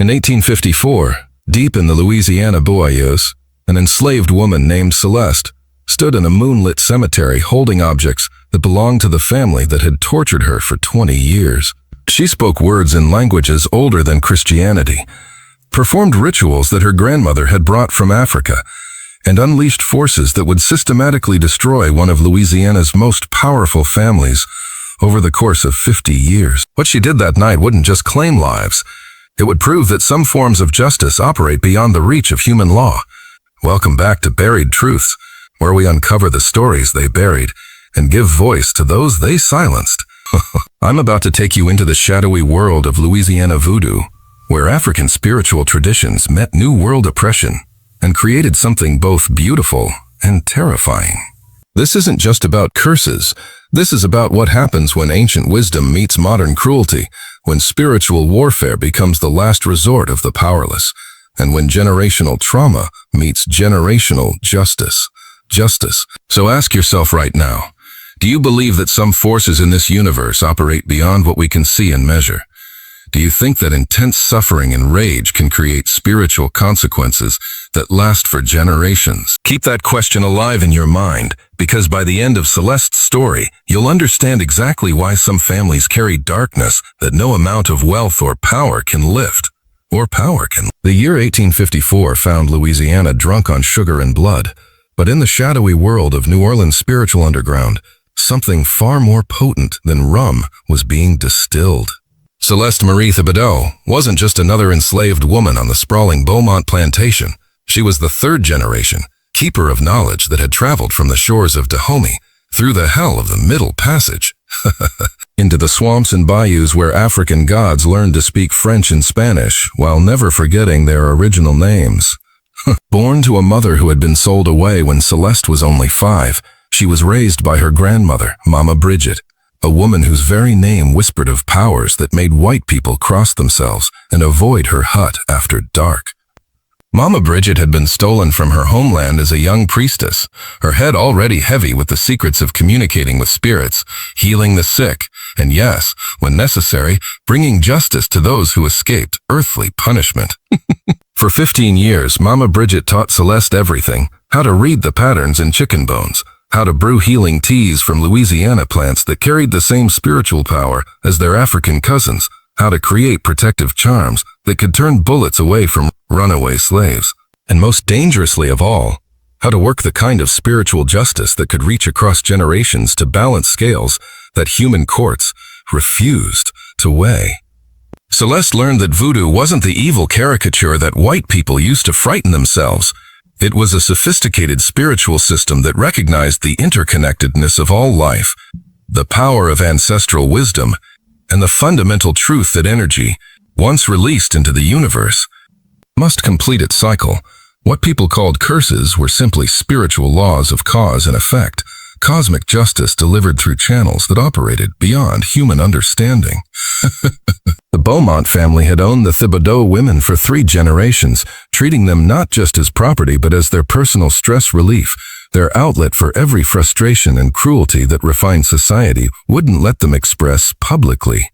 In 1854, deep in the Louisiana bayous, an enslaved woman named Celeste stood in a moonlit cemetery holding objects that belonged to the family that had tortured her for 20 years. She spoke words in languages older than Christianity, performed rituals that her grandmother had brought from Africa, and unleashed forces that would systematically destroy one of Louisiana's most powerful families over the course of 50 years. What she did that night wouldn't just claim lives. It would prove that some forms of justice operate beyond the reach of human law. Welcome back to Buried Truths, where we uncover the stories they buried and give voice to those they silenced. I'm about to take you into the shadowy world of Louisiana voodoo, where African spiritual traditions met New World oppression and created something both beautiful and terrifying. This isn't just about curses. This is about what happens when ancient wisdom meets modern cruelty, when spiritual warfare becomes the last resort of the powerless, and when generational trauma meets generational justice. So ask yourself right now, do you believe that some forces in this universe operate beyond what we can see and measure? Do you think that intense suffering and rage can create spiritual consequences that last for generations? Keep that question alive in your mind, because by the end of Celeste's story, you'll understand exactly why some families carry darkness that no amount of wealth or power can lift. The year 1854 found Louisiana drunk on sugar and blood, but in the shadowy world of New Orleans' spiritual underground, something far more potent than rum was being distilled. Celeste Marie Thibodeau wasn't just another enslaved woman on the sprawling Beaumont plantation. She was the third generation, keeper of knowledge that had traveled from the shores of Dahomey through the hell of the Middle Passage into the swamps and bayous where African gods learned to speak French and Spanish while never forgetting their original names. Born to a mother who had been sold away when Celeste was only 5, she was raised by her grandmother, Mama Bridget, a woman whose very name whispered of powers that made white people cross themselves and avoid her hut after dark. Mama Bridget had been stolen from her homeland as a young priestess, her head already heavy with the secrets of communicating with spirits, healing the sick, and yes, when necessary, bringing justice to those who escaped earthly punishment. For 15 years, Mama Bridget taught Celeste everything: how to read the patterns in chicken bones, how to brew healing teas from Louisiana plants that carried the same spiritual power as their African cousins, how to create protective charms that could turn bullets away from runaway slaves, and most dangerously of all, how to work the kind of spiritual justice that could reach across generations to balance scales that human courts refused to weigh. Celeste learned that voodoo wasn't the evil caricature that white people used to frighten themselves. It was a sophisticated spiritual system that recognized the interconnectedness of all life, the power of ancestral wisdom, and the fundamental truth that energy, once released into the universe, must complete its cycle. What people called curses were simply spiritual laws of cause and effect, cosmic justice delivered through channels that operated beyond human understanding. The Beaumont family had owned the Thibodeau women for 3 generations, treating them not just as property but as their personal stress relief, their outlet for every frustration and cruelty that refined society wouldn't let them express publicly.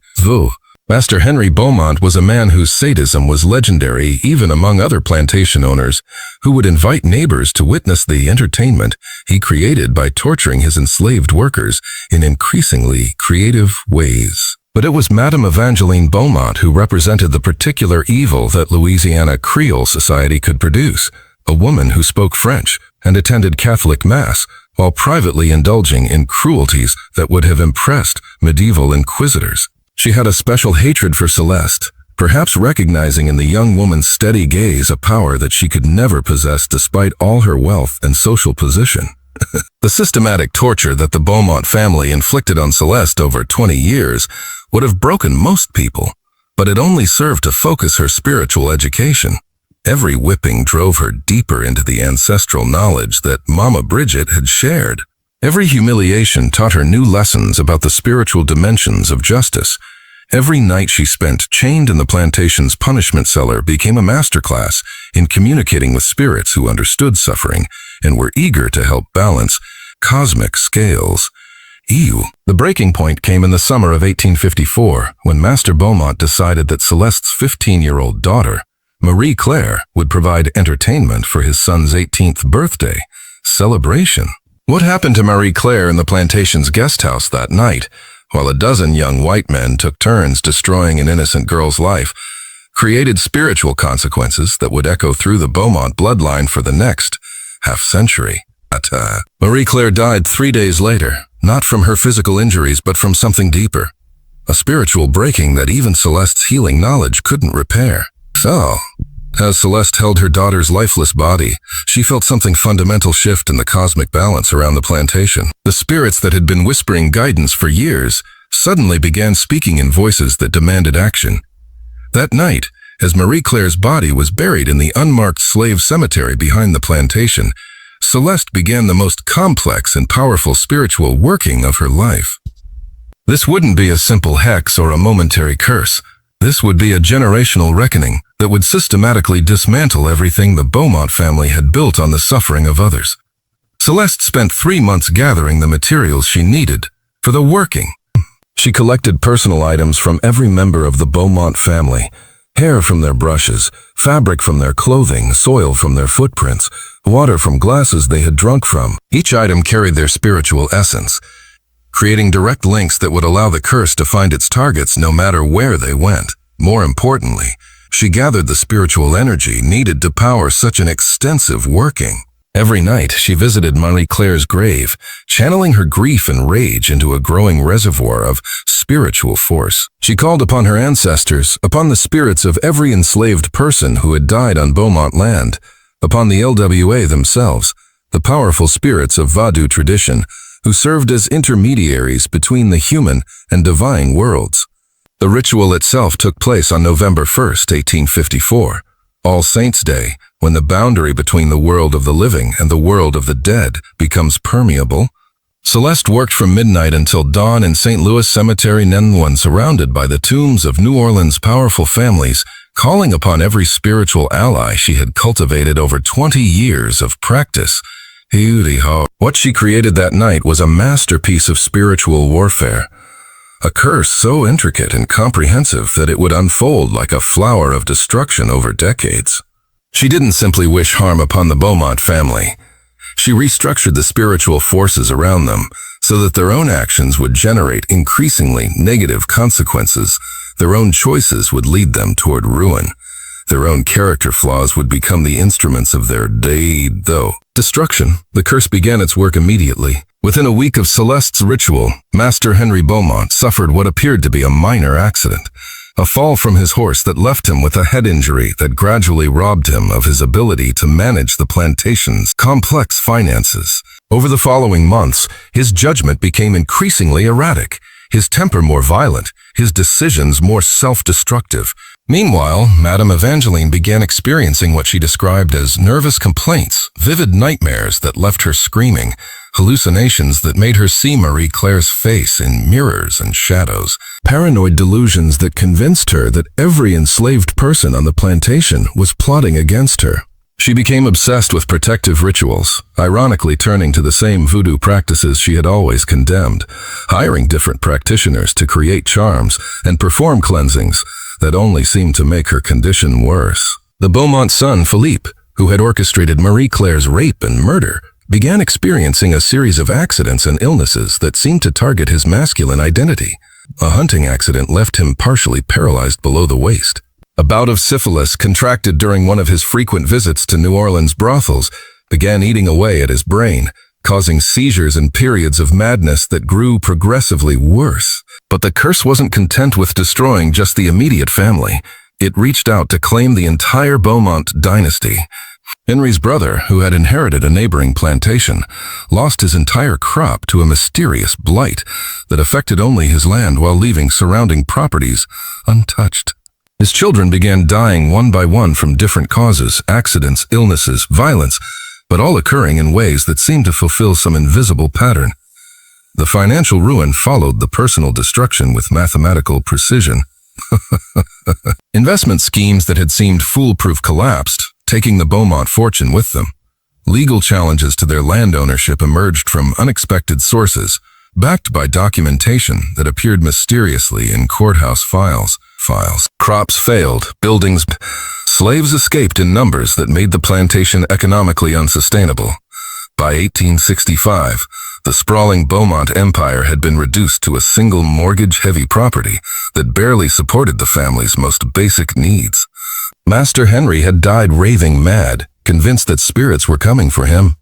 Master Henry Beaumont was a man whose sadism was legendary even among other plantation owners, who would invite neighbors to witness the entertainment he created by torturing his enslaved workers in increasingly creative ways. But it was Madame Evangeline Beaumont who represented the particular evil that Louisiana Creole society could produce, a woman who spoke French and attended Catholic Mass while privately indulging in cruelties that would have impressed medieval inquisitors. She had a special hatred for Celeste, perhaps recognizing in the young woman's steady gaze a power that she could never possess despite all her wealth and social position. The systematic torture that the Beaumont family inflicted on Celeste over 20 years would have broken most people, but it only served to focus her spiritual education. Every whipping drove her deeper into the ancestral knowledge that Mama Bridget had shared. Every humiliation taught her new lessons about the spiritual dimensions of justice. Every night she spent chained in the plantation's punishment cellar became a masterclass in communicating with spirits who understood suffering and were eager to help balance cosmic scales. Ew. The breaking point came in the summer of 1854, when Master Beaumont decided that Celeste's 15-year-old daughter, Marie Claire, would provide entertainment for his son's 18th birthday celebration. What happened to Marie Claire in the plantation's guest house that night, while a dozen young white men took turns destroying an innocent girl's life, created spiritual consequences that would echo through the Beaumont bloodline for the next half-century. Marie Claire died 3 days later, not from her physical injuries but from something deeper, a spiritual breaking that even Celeste's healing knowledge couldn't repair. So, as Celeste held her daughter's lifeless body, she felt something fundamental shift in the cosmic balance around the plantation. The spirits that had been whispering guidance for years suddenly began speaking in voices that demanded action. That night, as Marie Claire's body was buried in the unmarked slave cemetery behind the plantation, Celeste began the most complex and powerful spiritual working of her life. This wouldn't be a simple hex or a momentary curse. This would be a generational reckoning that would systematically dismantle everything the Beaumont family had built on the suffering of others. Celeste spent 3 months gathering the materials she needed for the working. She collected personal items from every member of the Beaumont family, hair from their brushes, fabric from their clothing, soil from their footprints, water from glasses they had drunk from. Each item carried their spiritual essence, creating direct links that would allow the curse to find its targets no matter where they went. More importantly, she gathered the spiritual energy needed to power such an extensive working. Every night, she visited Marie Claire's grave, channeling her grief and rage into a growing reservoir of spiritual force. She called upon her ancestors, upon the spirits of every enslaved person who had died on Beaumont land, upon the LWA themselves, the powerful spirits of Voodoo tradition, who served as intermediaries between the human and divine worlds. The ritual itself took place on November 1st, 1854, All Saints' Day, when the boundary between the world of the living and the world of the dead becomes permeable. Celeste worked from midnight until dawn in St. Louis Cemetery Nenwan, surrounded by the tombs of New Orleans' powerful families, calling upon every spiritual ally she had cultivated over 20 years of practice. What she created that night was a masterpiece of spiritual warfare, a curse so intricate and comprehensive that it would unfold like a flower of destruction over decades. She didn't simply wish harm upon the Beaumont family. She restructured the spiritual forces around them so that their own actions would generate increasingly negative consequences. Their own choices would lead them toward ruin. Their own character flaws would become the instruments of their destruction. The curse began its work immediately. Within a week of Celeste's ritual, Master Henry Beaumont suffered what appeared to be a minor accident, a fall from his horse that left him with a head injury that gradually robbed him of his ability to manage the plantation's complex finances. Over the following months, his judgment became increasingly erratic, his temper more violent, his decisions more self-destructive. Meanwhile, Madame Evangeline began experiencing what she described as nervous complaints, vivid nightmares that left her screaming, hallucinations that made her see Marie Claire's face in mirrors and shadows, paranoid delusions that convinced her that every enslaved person on the plantation was plotting against her. She became obsessed with protective rituals, ironically turning to the same voodoo practices she had always condemned, hiring different practitioners to create charms and perform cleansings that only seemed to make her condition worse. The Beaumont son, Philippe, who had orchestrated Marie Claire's rape and murder, began experiencing a series of accidents and illnesses that seemed to target his masculine identity. A hunting accident left him partially paralyzed below the waist. A bout of syphilis contracted during one of his frequent visits to New Orleans brothels began eating away at his brain, causing seizures and periods of madness that grew progressively worse. But the curse wasn't content with destroying just the immediate family. It reached out to claim the entire Beaumont dynasty. Henry's brother, who had inherited a neighboring plantation, lost his entire crop to a mysterious blight that affected only his land while leaving surrounding properties untouched. His children began dying one by one from different causes, accidents, illnesses, violence, but all occurring in ways that seemed to fulfill some invisible pattern. The financial ruin followed the personal destruction with mathematical precision. Investment schemes that had seemed foolproof collapsed, taking the Beaumont fortune with them. Legal challenges to their land ownership emerged from unexpected sources, backed by documentation that appeared mysteriously in courthouse files. Crops failed, buildings. Slaves escaped in numbers that made the plantation economically unsustainable. By 1865, the sprawling Beaumont Empire had been reduced to a single mortgage-heavy property that barely supported the family's most basic needs. Master Henry had died raving mad, convinced that spirits were coming for him.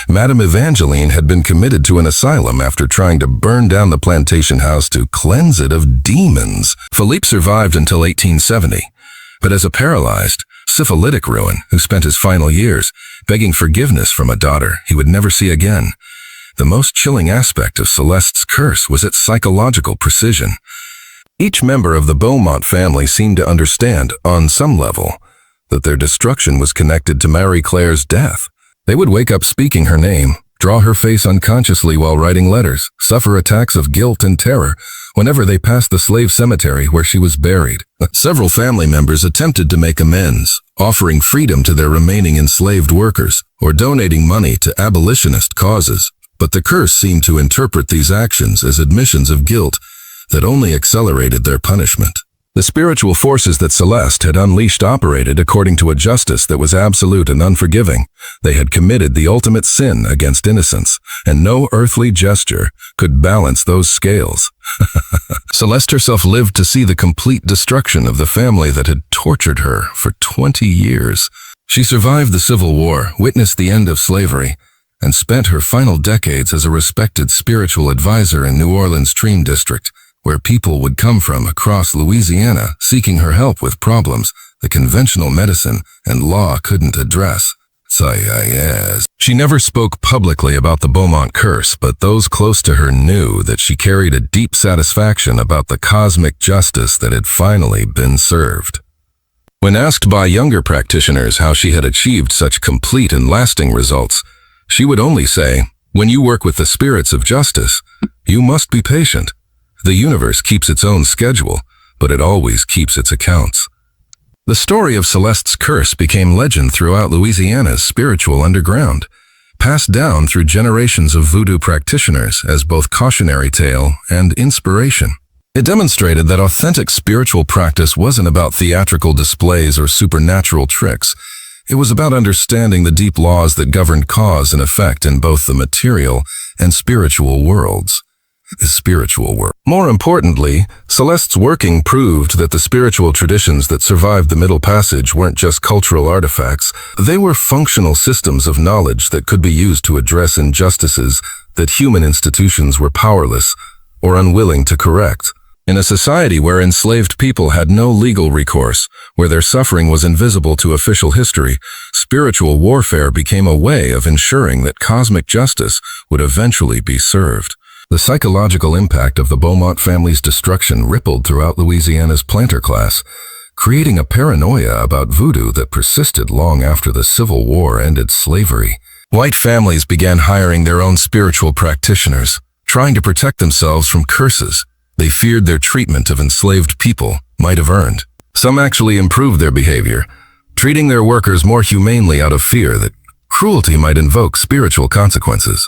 Madame Evangeline had been committed to an asylum after trying to burn down the plantation house to cleanse it of demons. Philippe survived until 1870, but as a paralyzed, syphilitic ruin who spent his final years begging forgiveness from a daughter he would never see again. The most chilling aspect of Celeste's curse was its psychological precision. Each member of the Beaumont family seemed to understand, on some level, that their destruction was connected to Marie Claire's death. They would wake up speaking her name, draw her face unconsciously while writing letters, suffer attacks of guilt and terror whenever they passed the slave cemetery where she was buried. Several family members attempted to make amends, offering freedom to their remaining enslaved workers or donating money to abolitionist causes. But the curse seemed to interpret these actions as admissions of guilt that only accelerated their punishment. The spiritual forces that Celeste had unleashed operated according to a justice that was absolute and unforgiving. They had committed the ultimate sin against innocence, and no earthly gesture could balance those scales. Celeste herself lived to see the complete destruction of the family that had tortured her for 20 years. She survived the Civil War, witnessed the end of slavery, and spent her final decades as a respected spiritual advisor in New Orleans' Dream District, where people would come from across Louisiana seeking her help with problems that conventional medicine and law couldn't address. She never spoke publicly about the Beaumont curse, but those close to her knew that she carried a deep satisfaction about the cosmic justice that had finally been served. When asked by younger practitioners how she had achieved such complete and lasting results, she would only say, "When you work with the spirits of justice, you must be patient. The universe keeps its own schedule, but it always keeps its accounts." The story of Celeste's curse became legend throughout Louisiana's spiritual underground, passed down through generations of voodoo practitioners as both cautionary tale and inspiration. It demonstrated that authentic spiritual practice wasn't about theatrical displays or supernatural tricks. It was about understanding the deep laws that governed cause and effect in both the material and spiritual worlds. More importantly, Celeste's working proved that the spiritual traditions that survived the Middle Passage weren't just cultural artifacts. They were functional systems of knowledge that could be used to address injustices that human institutions were powerless or unwilling to correct. In a society where enslaved people had no legal recourse, where their suffering was invisible to official history, spiritual warfare became a way of ensuring that cosmic justice would eventually be served. The psychological impact of the Beaumont family's destruction rippled throughout Louisiana's planter class, creating a paranoia about voodoo that persisted long after the Civil War ended slavery. White families began hiring their own spiritual practitioners, trying to protect themselves from curses they feared their treatment of enslaved people might have earned. Some actually improved their behavior, treating their workers more humanely out of fear that cruelty might invoke spiritual consequences.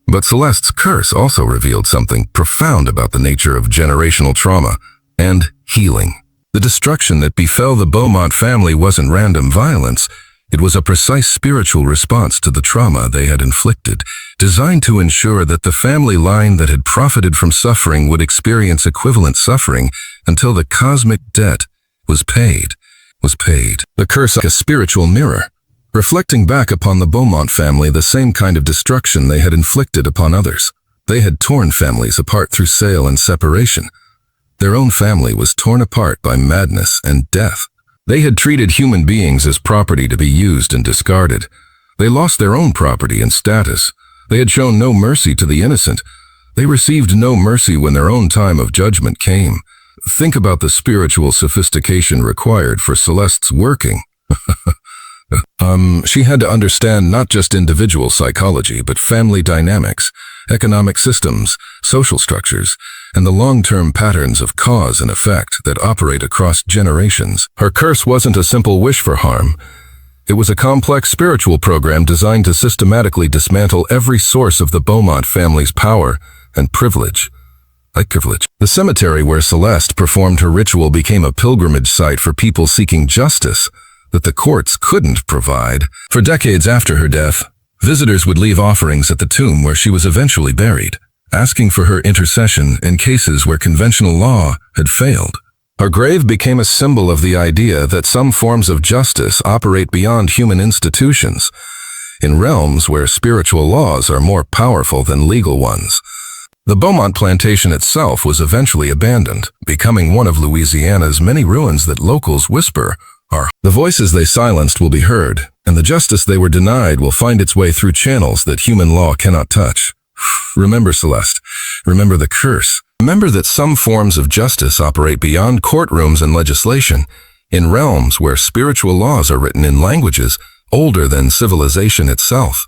But Celeste's curse also revealed something profound about the nature of generational trauma and healing. The destruction that befell the Beaumont family wasn't random violence. It was a precise spiritual response to the trauma they had inflicted, designed to ensure that the family line that had profited from suffering would experience equivalent suffering until the cosmic debt was paid. The curse like a spiritual mirror, reflecting back upon the Beaumont family the same kind of destruction they had inflicted upon others. They had torn families apart through sale and separation. Their own family was torn apart by madness and death. They had treated human beings as property to be used and discarded. They lost their own property and status. They had shown no mercy to the innocent. They received no mercy when their own time of judgment came. Think about the spiritual sophistication required for Celeste's working. She had to understand not just individual psychology, but family dynamics, economic systems, social structures, and the long-term patterns of cause and effect that operate across generations. Her curse wasn't a simple wish for harm. It was a complex spiritual program designed to systematically dismantle every source of the Beaumont family's power and privilege. The cemetery where Celeste performed her ritual became a pilgrimage site for people seeking justice that the courts couldn't provide. For decades after her death, visitors would leave offerings at the tomb where she was eventually buried, asking for her intercession in cases where conventional law had failed. Her grave became a symbol of the idea that some forms of justice operate beyond human institutions, in realms where spiritual laws are more powerful than legal ones. The Beaumont plantation itself was eventually abandoned, becoming one of Louisiana's many ruins that locals whisper are. The voices they silenced will be heard, and the justice they were denied will find its way through channels that human law cannot touch. Remember, Celeste. Remember the curse. Remember that some forms of justice operate beyond courtrooms and legislation, in realms where spiritual laws are written in languages older than civilization itself.